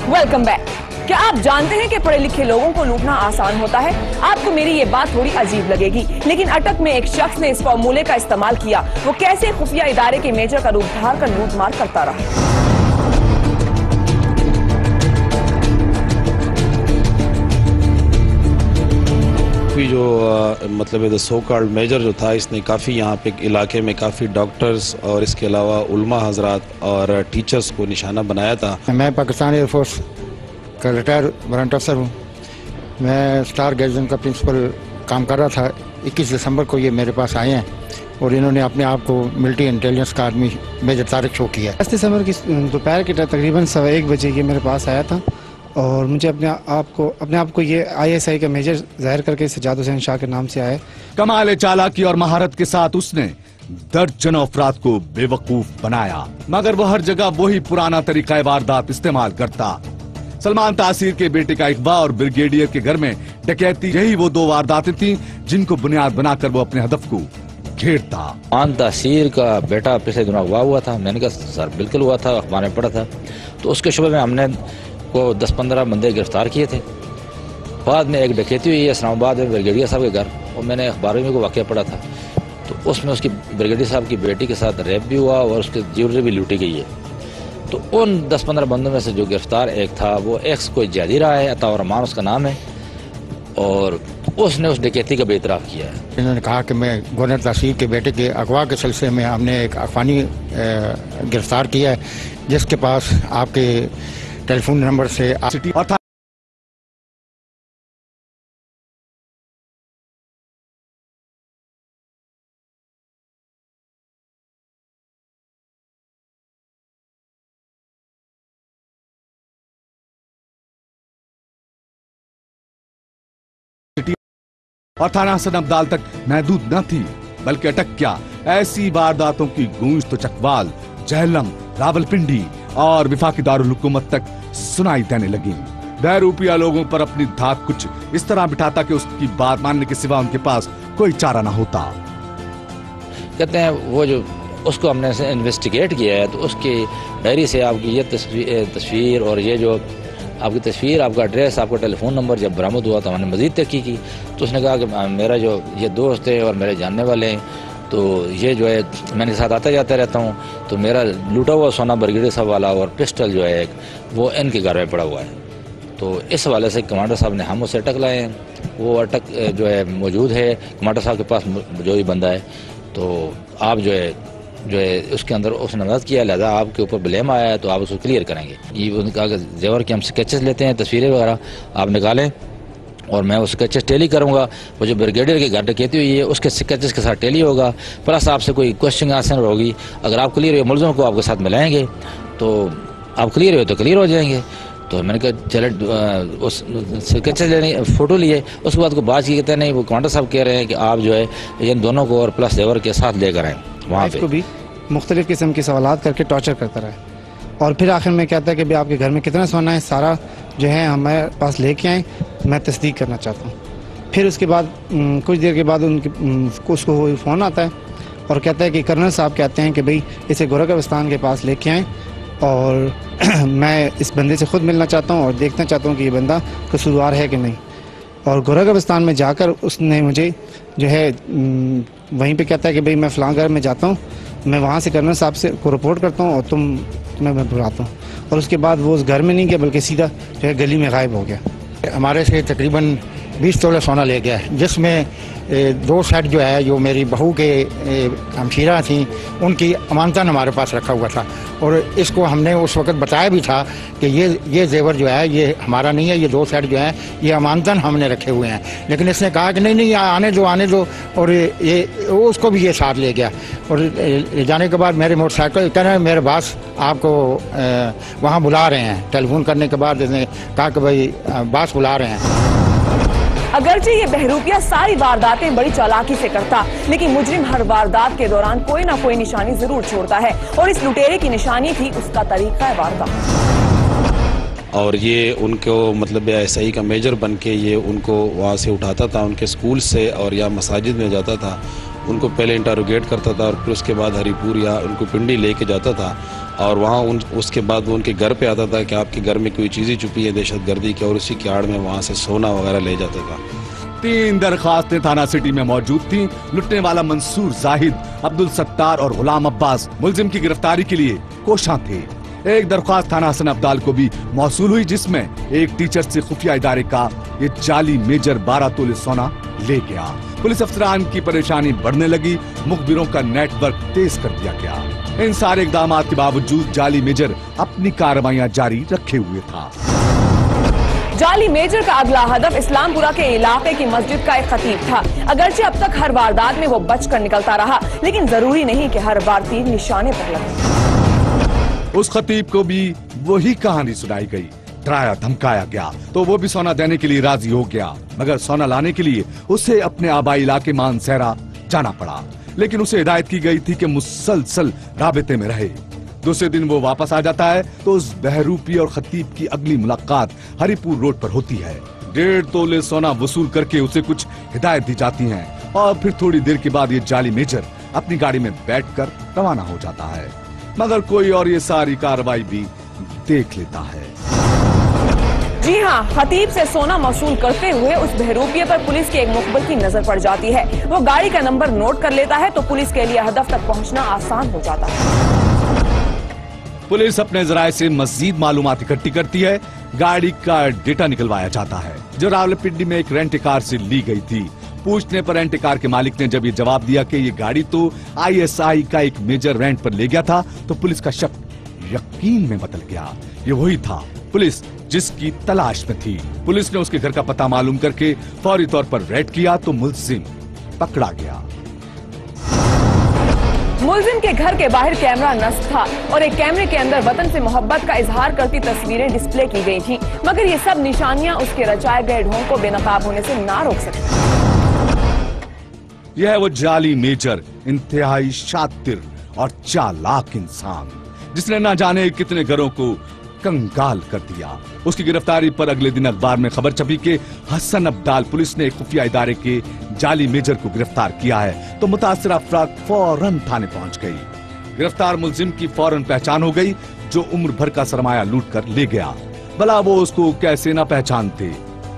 Welcome back. क्या आप जानते हैं कि पढ़े लिखे लोगों को लूटना आसान होता है? आपको मेरी ये बात थोड़ी अजीब लगेगी, लेकिन अटक में एक शख्स ने इस फॉर्मूले का इस्तेमाल किया। वो कैसे खुफिया इदारे के मेजर का रूप धार कर लूटमार करता रहा। जो मतलब सो कॉल्ड मेजर जो था, इसने काफ़ी यहाँ पे इलाके में काफ़ी डॉक्टर्स और इसके अलावा उलमा हजरात और टीचर्स को निशाना बनाया था। मैं पाकिस्तान एयरफोर्स का रिटायर वारंट अफसर हूँ। मैं स्टार गैरजन का प्रिंसिपल काम कर रहा था। 21 दिसंबर को ये मेरे पास आए हैं और इन्होंने अपने आप को मिलिट्री इंटेलिजेंस का आदमी मेजर तारिक शो किया। 10 दिसंबर की दोपहर के तकरीबन 1:15 बजे ये मेरे पास आया था और मुझे अपने आप को ये ISI का मेजर जाहिर करके सज्जाद हुसैन शाह के नाम से आया। कमाल चालाकी और महारत के साथ उसने दर्जनों अफराद को बेवकूफ बनाया, मगर वो हर जगह वही पुराना तरीका वारदात इस्तेमाल करता। सलमान तासीर के बेटे का अगवा और ब्रिगेडियर के घर में डकैती, यही वो दो वारदातें थी जिनको बुनियाद बनाकर वो अपने हदफ को घेरता। सलमान तासीर का बेटा पिछले दिनों अगवा हुआ था। मैंने कहा सर बिल्कुल हुआ था, अखबार में पढ़ा था। तो उसके शुबे में हमने को 10-15 बंदे गिरफ्तार किए थे। बाद में एक डकैती हुई है इस्लामाबाद में ब्रिगेडियर साहब के घर, और मैंने अखबारों में को वाक़या पढ़ा था। तो उसमें उसकी ब्रिगेडियर साहब की बेटी के साथ रेप भी हुआ और उसकी ज्वेलरी भी लूटी गई है। तो उन 10-15 बंदों में से जो गिरफ्तार एक था, वो एक्स कोई जैदी रहा है, अताउर रहमान उसका नाम है, और उसने उस डकैती का बेइतराफ़ किया है। इन्होंने कहा कि मैं गवर्नर तासीर के बेटे के अगवा के सिलसिले में हमने एक अफगानी गिरफ्तार किया है, जिसके पास आपके टेलीफोन नंबर से और थाना हसन अब्दाल तक महदूद न थी, बल्कि अटक क्या, ऐसी वारदातों की गूंज तो चकवाल, जहलम, रावलपिंडी और विफाकी दारुल हुकूमत तक सुनाई देने लगी। बहरूपिया लोगों पर अपनी धाक कुछ इस तरह बिठाता कि उसकी बात मानने के सिवा उनके पास कोई चारा न होता। कहते हैं वो जो उसको हमने इन्वेस्टिगेट किया है, तो उसकी डायरी से आपकी ये तस्वीर और ये जो आपकी तस्वीर, आपका एड्रेस, आपका टेलीफोन नंबर जब बरामद हुआ तो हमने मजीद तहकीक की। तो उसने कहा कि मेरा जो ये दोस्त है और मेरे जानने वाले हैं, तो ये जो है मैंने साथ आता जाता रहता हूँ, तो मेरा लूटा हुआ सोना ब्रिगेडियर साहब वाला और पिस्टल जो है एक, वो इनके घर में पड़ा हुआ है। तो इस हवाले से कमांडर साहब ने हम उसे अटक लाए हैं। वो अटक जो है मौजूद है कमांडर साहब के पास, जो ही बंदा है। तो आप जो है उसके अंदर उसने मदद किया, लिहाजा आपके ऊपर ब्लेम आया है, तो आप उसको क्लियर करेंगे। ये उन्होंने कहा कि जेवर के हम स्केचेस लेते हैं, तस्वीरें वगैरह आप निकालें और मैं उस स्केचेस टेली करूँगा। वो जो ब्रिगेडियर की घर डकैती हुई है उसके स्केचेस के साथ टेली होगा, प्लस आपसे कोई क्वेश्चन आंसर होगी। अगर आप क्लियर हुए, मुलज़िम को आपके साथ मिलाएंगे, तो आप क्लियर हुए तो क्लियर हो जाएंगे। तो मैंने कहा चले उस स्केचेस लेने, फ़ोटो लिए। उसके बाद को बात की, कहते हैं नहीं, वो कमांडर साहब कह रहे हैं कि आप जो है इन दोनों को और प्लस जेवर के साथ लेकर आएँ। वहाँ पे भी मुख्तलिफ़ किस्म के सवालात करके टॉर्चर करता रहा, और फिर आखिर में कहता है कि भाई आपके घर में कितना सोना है, सारा जो है हमारे पास लेके आए, मैं तस्दीक करना चाहता हूँ। फिर उसके बाद कुछ देर के बाद उसको फ़ोन आता है और कहता है कि कर्नल साहब कहते हैं कि भाई इसे गोरखस्तान के पास लेके आएँ और मैं इस बंदे से ख़ुद मिलना चाहता हूँ और देखना चाहता हूँ कि ये बंदा कसूरवार है कि नहीं। और गोरखस्तान में जाकर उसने मुझे जो है वहीं पे कहता है कि भाई मैं फ़लाँ घर में जाता हूँ, मैं वहाँ से कर्नल साहब से को रिपोर्ट करता हूँ और तुम्हें मैं बुलाता हूँ। और उसके बाद वो उस घर में नहीं गया, बल्कि सीधा जो है गली में गायब हो गया। हमारे से तकरीबन 20 तोला सोना ले गया है, जिसमें 2 सेट जो है, जो मेरी बहू के हमशीरा थी, उनकी अमानतन हमारे पास रखा हुआ था। और इसको हमने उस वक्त बताया भी था कि ये जेवर जो है ये हमारा नहीं है, ये 2 सेट जो है ये अमानतन हमने रखे हुए हैं। लेकिन इसने कहा कि नहीं आने दो, और ये उसको भी ये साथ ले गया। और जाने के बाद मेरे मोटरसाइकिल कह रहे हैं मेरे बास आपको वहाँ बुला रहे हैं। टेलीफोन करने के बाद इसने कहा कि भाई बास बुला रहे हैं। अगरचे ये बहरूपिया सारी वारदातें बड़ी चालाकी से करता, लेकिन मुजरिम हर वारदात के दौरान कोई ना कोई निशानी जरूर छोड़ता है, और इस लुटेरे की निशानी थी उसका तरीका वारदात। और ये उनको मतलब SI का मेजर बन के ये उनको वहाँ से उठाता था, उनके स्कूल से, और या मसाजिद में जाता था, उनको पहले इंटरोगेट करता था और फिर उसके बाद हरीपुर या उनको पिंडी लेके जाता था और वहाँ उसके बाद वो उनके घर पे आता था कि आपके घर में कोई चीज़ें छुपी है दहशतगर्दी की, और उसी की आड़ में वहाँ से सोना वगैरह ले जाता था। 3 दरखास्तें थाना सिटी में मौजूद थीं। लुटने वाला मंसूर जाहिद, अब्दुल सत्तार और गुलाम अब्बास मुलजिम की गिरफ्तारी के लिए कोशां थे। एक दरख्वास्त थाना हसन अब्दाल को भी मौसूल हुई, जिसमें एक टीचर से खुफिया इदारे का ये जाली मेजर 12 तोले सोना ले गया। पुलिस अफसरान की परेशानी बढ़ने लगी, मुखबिरों का नेटवर्क तेज कर दिया गया। इन सारे इकदाम के बावजूद जाली मेजर अपनी कार्रवाइयां जारी रखे हुए था। जाली मेजर का अगला हदफ इस्लामपुरा के इलाके की मस्जिद का एक खतीब था। अगरचे अब तक हर वारदात में वो बचकर निकलता रहा, लेकिन जरूरी नहीं कि हर बार तीर निशाने पर लगे। उस खतीब को भी वही कहानी सुनाई गई, डराया धमकाया गया तो वो भी सोना देने के लिए राजी हो गया, मगर सोना लाने के लिए उसे अपने आबाई इलाके मानसहरा जाना पड़ा। लेकिन उसे हिदायत की गई थी कि मुसलसल राबिते में रहे। दूसरे दिन वो वापस आ जाता है तो उस बहरूपी और खतीब की अगली मुलाकात हरिपुर रोड पर होती है। 1.5 तोले सोना वसूल करके उसे कुछ हिदायत दी जाती है और फिर थोड़ी देर के बाद ये जाली मेजर अपनी गाड़ी में बैठकर रवाना हो जाता है, मगर कोई और ये सारी कार्रवाई भी देख लेता है। जी हाँ, खतीब से सोना वसूल करते हुए उस बहरूपिये पर पुलिस के एक मुखबिर की नजर पड़ जाती है। वो गाड़ी का नंबर नोट कर लेता है तो पुलिस के लिए हदफ तक पहुंचना आसान हो जाता है। पुलिस अपने जराये से मजीद मालूमात इकट्ठी करती है। गाड़ी का डेटा निकलवाया जाता है जो रावलपिंडी में एक रेंट कार से ली गई थी। पूछने पर रेंट कार के मालिक ने जब ये जवाब दिया कि ये गाड़ी तो ISI का एक मेजर रेंट पर ले गया था, तो पुलिस का शक यकीन में बदल गया। ये वही था पुलिस जिसकी तलाश में थी। पुलिस ने उसके घर का पता मालूम करके फौरी तौर पर रेड किया तो मुलजिम पकड़ा गया। मुलजिम के घर के बाहर कैमरा नस्ब था और एक कैमरे के अंदर वतन से मोहब्बत का इजहार करती तस्वीरें डिस्प्ले की गई थी, मगर ये सब निशानियां उसके रचाए गए ढोंग को बेनकाब होने से ना रोक सकती। यह है वो जाली मेजर, इंतहाई शातिर और चालाक इंसान जिसने ना जाने कितने घरों को कंगाल कर दिया। उसकी गिरफ्तारी पर अगले दिन अखबार में खबर छपी कि हसन अब्दाल पुलिस ने खुफिया इदारे के जाली मेजर को गिरफ्तार किया है, तो मुतासिर अफराद फौरन थाने पहुंच गई। गिरफ्तार मुलजिम की फौरन पहचान हो गई जो उम्र भर का सरमाया लूट कर ले गया। भला वो उसको कैसे ना पहचानते।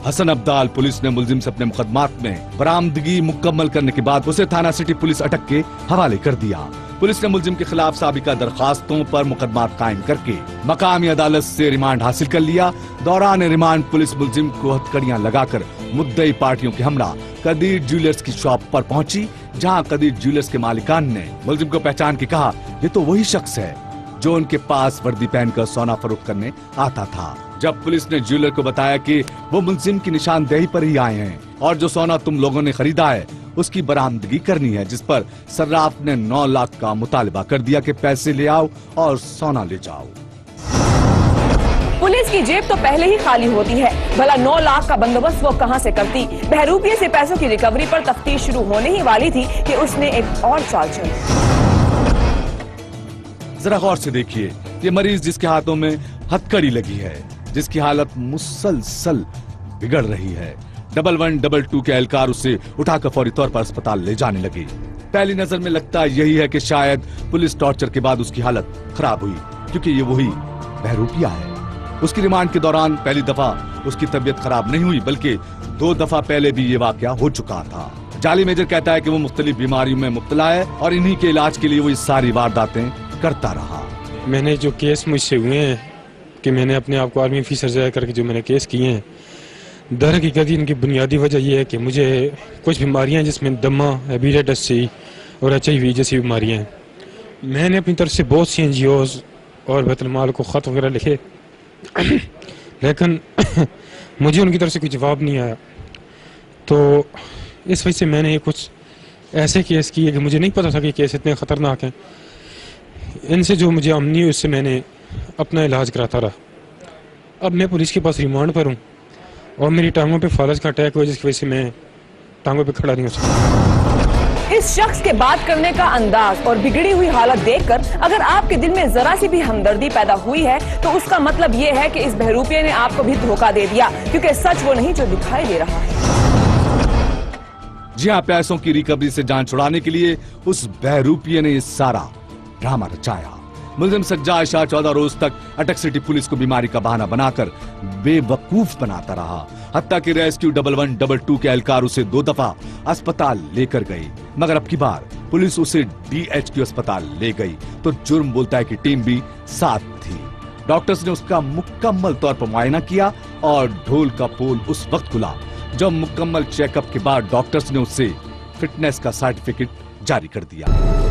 हसन अब्दाल पुलिस ने मुलजिम से अपने मुकदमात में बरामदगी मुकम्मल करने के बाद उसे थाना सिटी पुलिस अटक के हवाले कर दिया। पुलिस ने मुलजिम के खिलाफ साबिका दरखास्तों पर मुकदमात कायम करके मकामी अदालत से रिमांड हासिल कर लिया। दौरान रिमांड पुलिस मुलजिम को हथकड़ियां लगाकर मुद्दई पार्टियों के हमरा कदीर ज्वेलर्स की शॉप पर पहुंची, जहां कदीर ज्वेलर्स के मालिकान ने मुलजिम को पहचान के कहा, ये तो वही शख्स है जो उनके पास वर्दी पहनकर सोना फरोख्त करने आता था। जब पुलिस ने ज्वेलर को बताया कि वो मुलजिम की निशानदेही पर ही आए हैं और जो सोना तुम लोगों ने खरीदा है उसकी बरामदगी करनी है, जिस पर सर्राफ ने 9 लाख का मुतालबा कर दिया कि पैसे ले आओ और सोना ले जाओ। पुलिस की जेब तो पहले ही खाली होती है, भला 9 लाख का बंदोबस्त वो कहां से करती। बहरूपिये से पैसों की रिकवरी पर तफ्तीश शुरू होने ही वाली थी कि उसने एक और चाल चली। जरा गौर से देखिए, ये मरीज जिसके हाथों में हथकड़ी लगी है, जिसकी हालत मुसलसल बिगड़ रही है। 1122 के एहलकार उसे उठाकर फौरी तौर पर अस्पताल ले जाने लगे। पहली नजर में लगता यही है कि शायद पुलिस टॉर्चर के बाद उसकी हालत खराब हुई, क्योंकि ये वही बहरूपिया है। उसकी रिमांड के दौरान पहली दफा उसकी तबीयत खराब नहीं हुई, बल्कि 2 दफा पहले भी ये वाकया हो चुका था। जाली मेजर कहता है कि वो मुख्तलिफ बीमारियों में मुब्तला है और इन्हीं के इलाज के लिए वो ये सारी वारदातें करता रहा। मैंने जो केस मुझसे हुए हैं कि मैंने अपने आप को आर्मी ऑफिसर जाया करके जो मैंने केस किए हैं, दर हकीकत इनकी बुनियादी वजह यह है कि मुझे कुछ बीमारियां हैं जिसमें दमा, हेपेटाइटिस सी और HIV जैसी बीमारियां हैं। मैंने अपनी तरफ से बहुत सी NGOs और बैतुल माल को ख़त वगैरह लिखे लेकिन मुझे उनकी तरफ से कोई जवाब नहीं आया। तो इस वजह से मैंने कुछ ऐसे केस किए कि मुझे नहीं पता था कि केस इतने ख़तरनाक हैं। इनसे जो मुझे आमनी हुई उससे मैंने अपना इलाज कराता रहा। अब मैं पुलिस के पास रिमांड पर हूँ और मेरी टांगों पे फालज का अटैक हुआ, जिसकी वजह से मैं टांगों पे खड़ा नहीं हो सकता। इस शख्स के बात करने का अंदाज और बिगड़ी हुई हालत देखकर अगर आपके दिल में जरा सी भी हमदर्दी पैदा हुई है तो उसका मतलब ये है कि इस बहरूपिये ने आपको भी धोखा दे दिया, क्योंकि सच वो नहीं जो दिखाई दे रहा है। जी हाँ, पैसों की रिकवरी से जान छुड़ाने के लिए उस बहरूपिये ने ये सारा ड्रामा रचाया। मुलजिम सज्जाद शाह 14 रोज तक अटक सिटी पुलिस को बीमारी का बहाना बनाकर बेवकूफ बनाता रहा। हत्या की रेस्क्यू 1112 के एहलकार उसे 2 दफा अस्पताल लेकर गई, मगर अब की बार पुलिस उसे DHQ अस्पताल ले गई तो जुर्म बोलता है कि टीम भी साथ थी। डॉक्टर्स ने उसका मुकम्मल तौर पर मुआयना किया और ढोल का पोल उस वक्त खुला जब मुकम्मल चेकअप के बाद डॉक्टर्स ने उसे फिटनेस का सर्टिफिकेट जारी कर दिया।